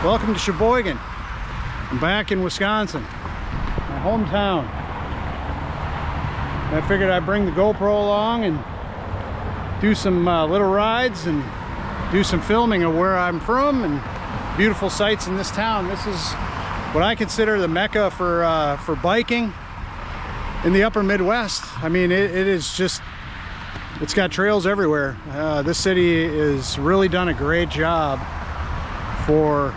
Welcome to Sheboygan. I'm back in Wisconsin, my hometown. I figured I'd bring the GoPro along and do some little rides and do some filming of where I'm from and beautiful sights in this town. This is what I consider the mecca for biking in the upper Midwest. I mean, it is just, it's got trails everywhere. This city has really done a great job for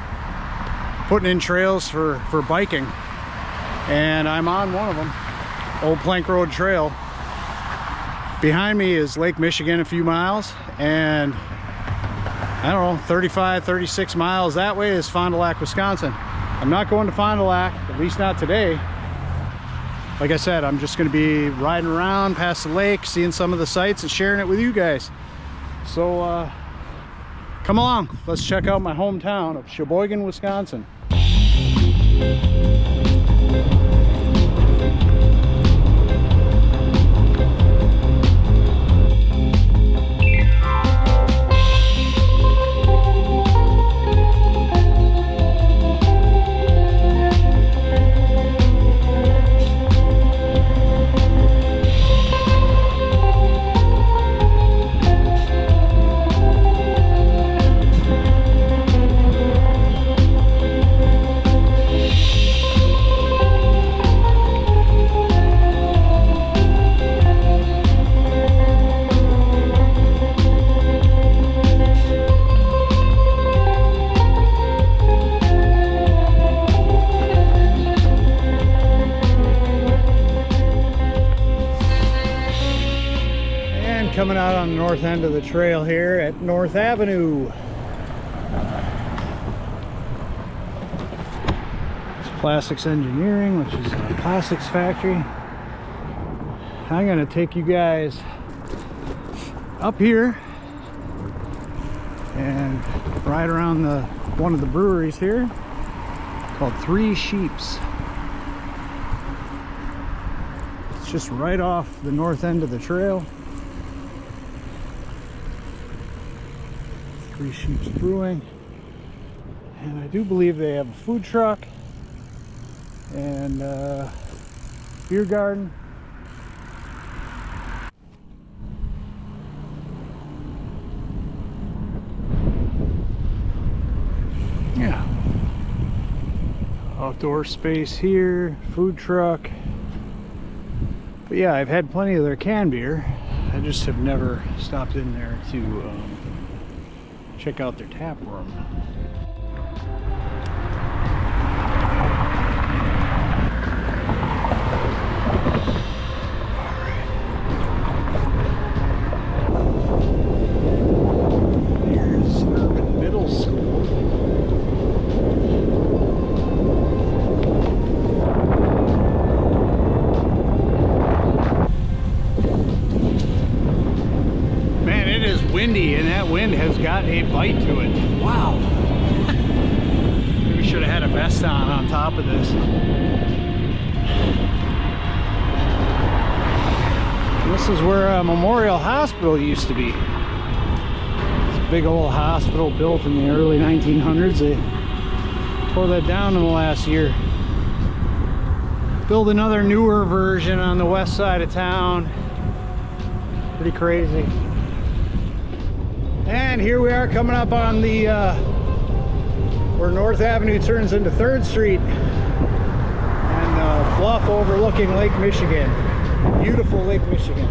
putting in trails for biking, and I'm on one of them, Old Plank Road Trail. Behind me is Lake Michigan, a few miles, and I don't know, 35, 36 miles that way is Fond du Lac, Wisconsin. I'm not going to Fond du Lac, at least not today. Like I said, I'm just going to be riding around past the lake, seeing some of the sights and sharing it with you guys. So come along, let's check out my hometown of Sheboygan, Wisconsin. Coming out on the north end of the trail here at North Avenue. It's Plastics Engineering, which is a plastics factory. I'm going to take you guys up here and ride around one of the breweries here called Three Sheeps. It's just right off the north end of the trail. Three Sheeps Brewing, and I do believe they have a food truck and beer garden. Yeah, outdoor space here, food truck. But yeah, I've had plenty of their canned beer. I just have never stopped in there to check out their tap room. Here's Urban Middle School. Man, it is windy, and that wind has got a bite to it. Wow. Maybe should have had a vest on top of this. This is where Memorial Hospital used to be. It's a big old hospital built in the early 1900s. They tore that down in the last year. Built another newer version on the west side of town. Pretty crazy. And here we are coming up on the where North Avenue turns into 3rd Street, and bluff overlooking Lake Michigan. Beautiful Lake Michigan.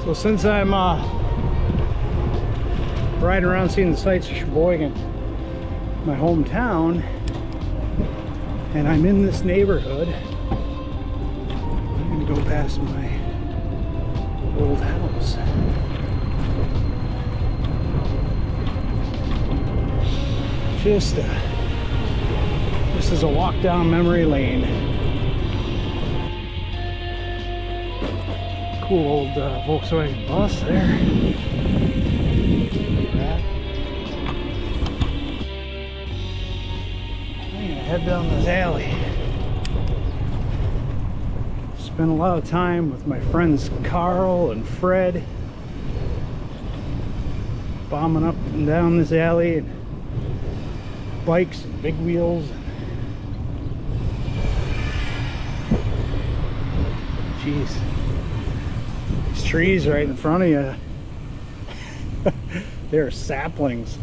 So since I'm riding around seeing the sights of Sheboygan, my hometown, and I'm in this neighborhood, I'm going to go past my old house. This is a walk down memory lane. Cool old Volkswagen bus there. Head down this alley. Spent a lot of time with my friends Carl and Fred, bombing up and down this alley, and bikes and big wheels. Jeez, these trees right in front of you, they're saplings.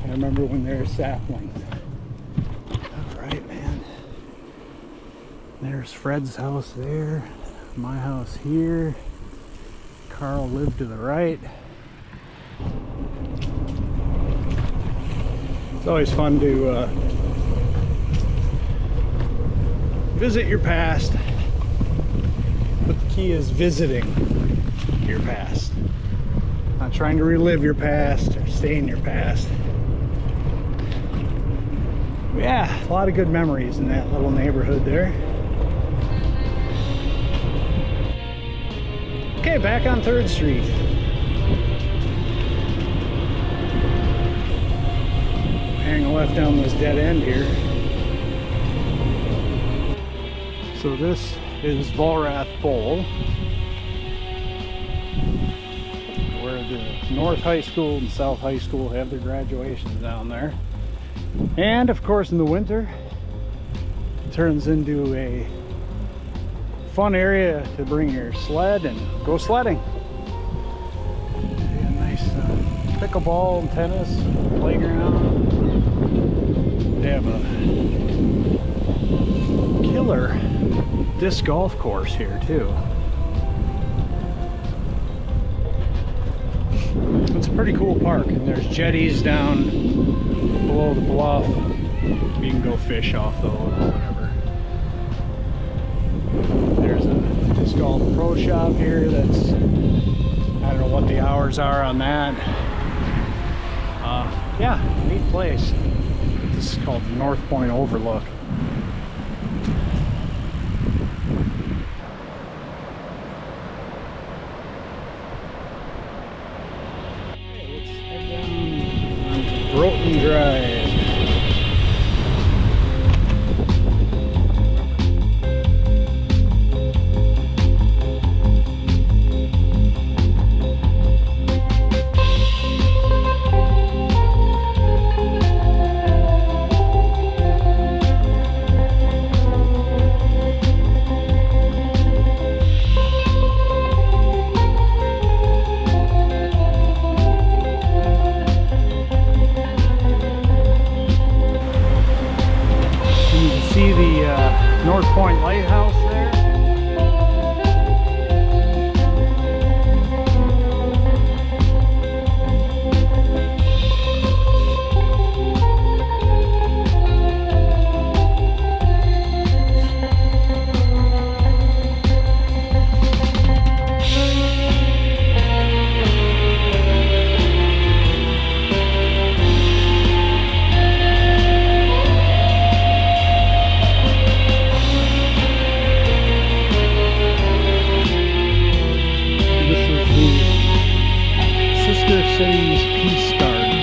I remember when they were saplings. All right, man. There's Fred's house there, my house here. Carl lived to the right. It's always fun to visit your past, but the key is visiting your past. Not trying to relive your past or stay in your past. Yeah, a lot of good memories in that little neighborhood there. Okay, back on 3rd Street. Hang a left down this dead end here. So this is Volrath Bowl, where the North High School and South High School have their graduations down there. And of course in the winter it turns into a fun area to bring your sled and go sledding. A nice pickleball and tennis playground. They have a killer disc golf course here too. It's a pretty cool park, and there's jetties down below the bluff. You can go fish off those or whatever. There's a disc golf pro shop here that's, I don't know what the hours are on that. Yeah, neat place. This is called the North Point Overlook. Okay, let's head down onto Broughton Drive. See the North Point Lighthouse there. City's Peace Garden.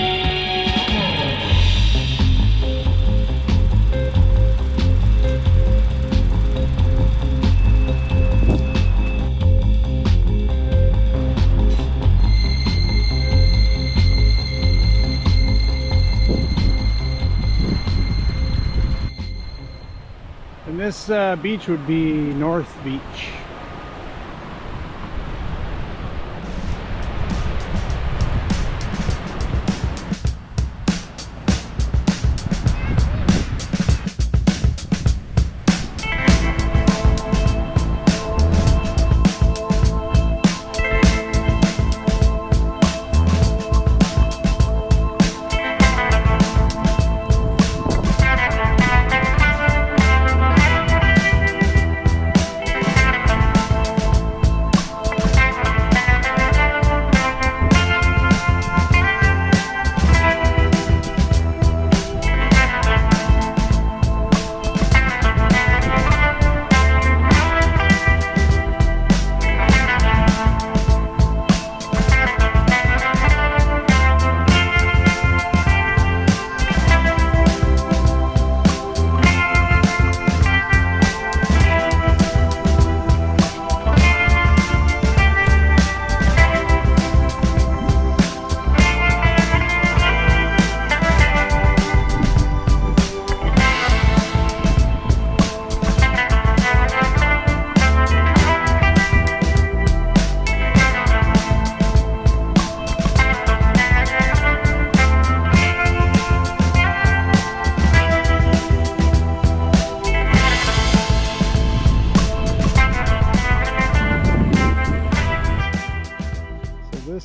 And this beach would be North Beach.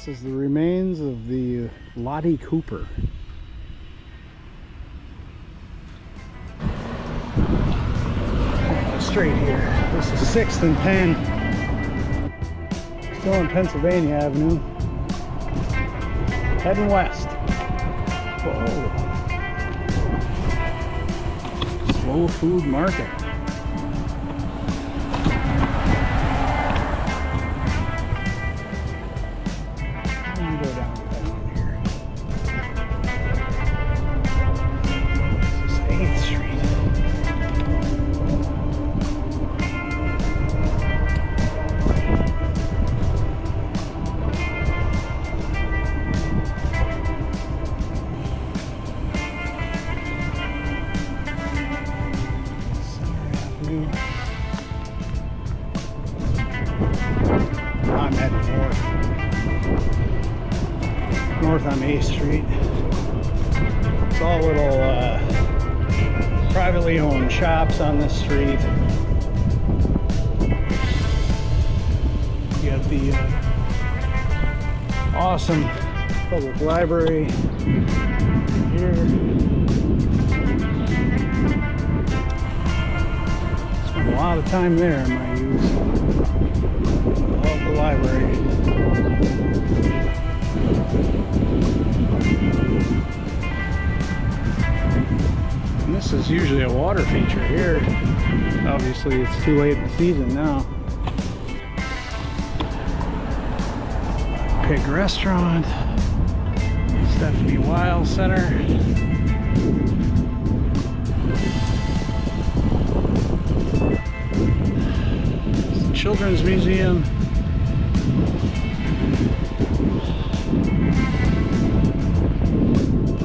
This is the remains of the Lottie Cooper. Straight here. This is 6th and Penn. Still on Pennsylvania Avenue. Heading west. Whoa. Slow food market. I'm heading north on 8th Street. It's all little privately owned shops on this street. You got the awesome public library here. Spent a lot of time there in my youth. Love the library. And this is usually a water feature here. Obviously it's too late in the season now. Pig Restaurant, Stephanie Wild Center. Children's Museum.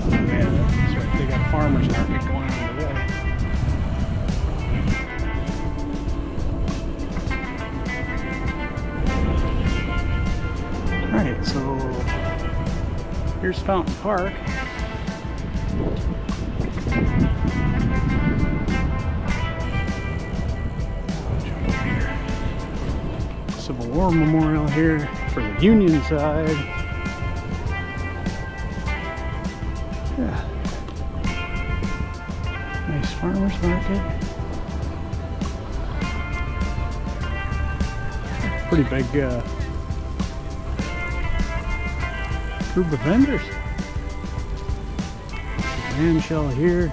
Oh man, that's right. They got a farmer's market going on today. Alright, so here's Fountain Park. Civil War Memorial here for the Union side. Yeah. Nice farmer's market. Pretty big group of vendors. Man shell here.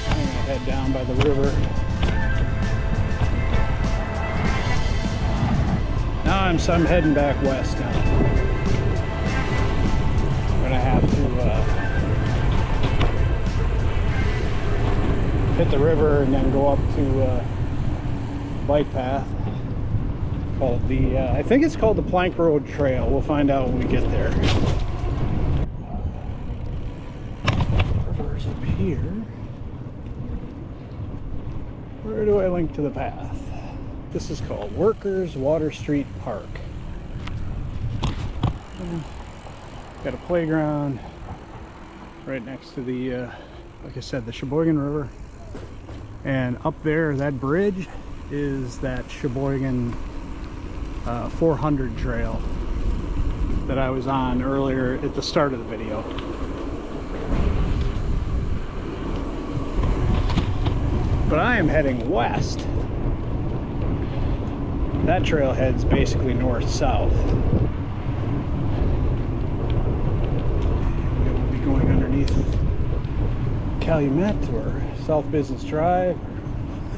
I'm gonna head down by the river. Now I'm heading back west now. I'm gonna have to hit the river and then go up to bike path called the I think it's called the Plank Road Trail. We'll find out when we get there. River's up here. Where do I link to the path? This is called Workers Water Street Park. Got a playground right next to the, like I said, the Sheboygan River. And up there, that bridge is that Sheboygan 400 trail that I was on earlier at the start of the video. But I am heading west. That trail heads basically north-south. We'll be going underneath Calumet or South Business Drive.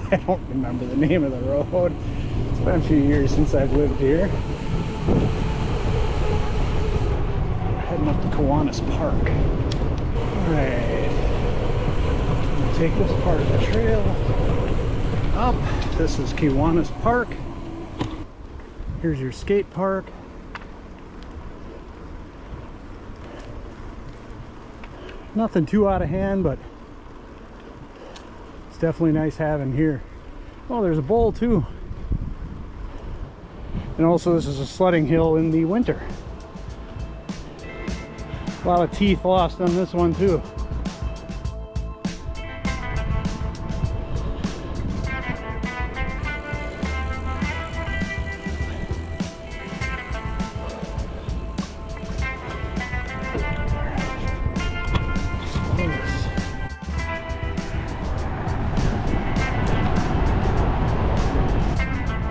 I don't remember the name of the road. It's been a few years since I've lived here. We're heading up to Kiwanis Park. Alright. Take this part of the trail up. This is Kiwanis Park. Here's your skate park. Nothing too out of hand, but it's definitely nice having here. Oh, there's a bowl too. And also this is a sledding hill in the winter. A lot of teeth lost on this one too.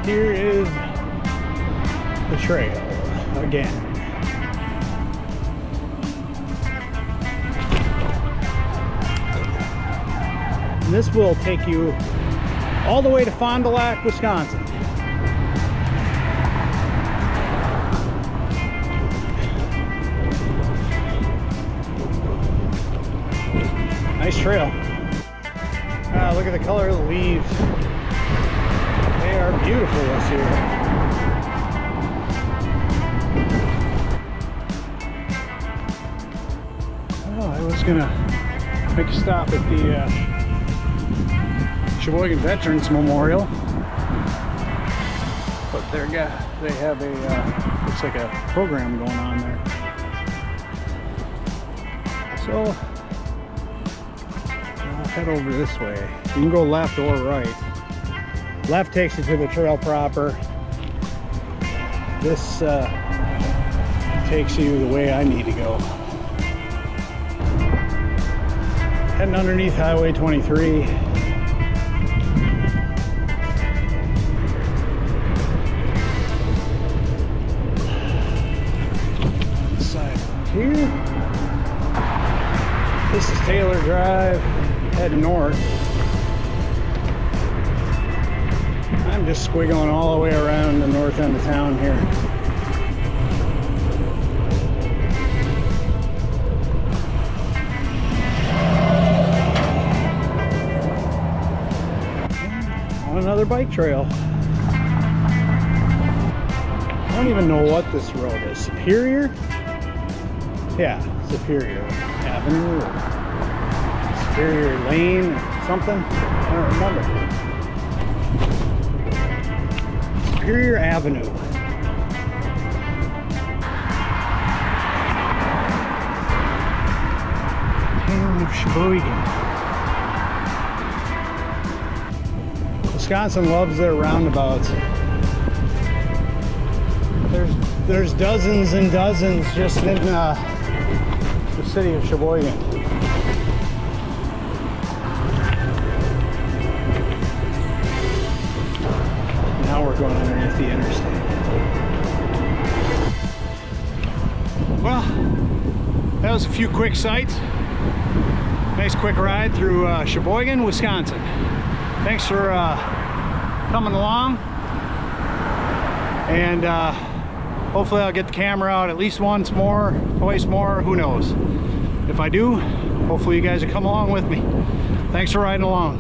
Here is the trail again. And this will take you all the way to Fond du Lac, Wisconsin. Nice trail. Ah, look at the color of the leaves. They are beautiful this year. Oh, I was gonna make a stop at the Sheboygan Veterans Memorial, but they have a looks like a program going on there. So I'll head over this way. You can go left or right. Left takes you to the trail proper. This takes you the way I need to go. Heading underneath Highway 23. This side here. This is Taylor Drive, heading north. I'm just squiggling all the way around the north end of town here. On another bike trail. I don't even know what this road is. Superior? Yeah, Superior Avenue or Superior Lane or something. I don't remember. Superior Avenue. Town of Sheboygan. Wisconsin loves their roundabouts. There's dozens and dozens just in the city of Sheboygan. Now we're going underneath the interstate. Well, that was a few quick sights. Nice quick ride through Sheboygan, Wisconsin. Thanks for coming along, and hopefully I'll get the camera out at least once more, twice more, who knows. If I do, hopefully you guys will come along with me. Thanks for riding along.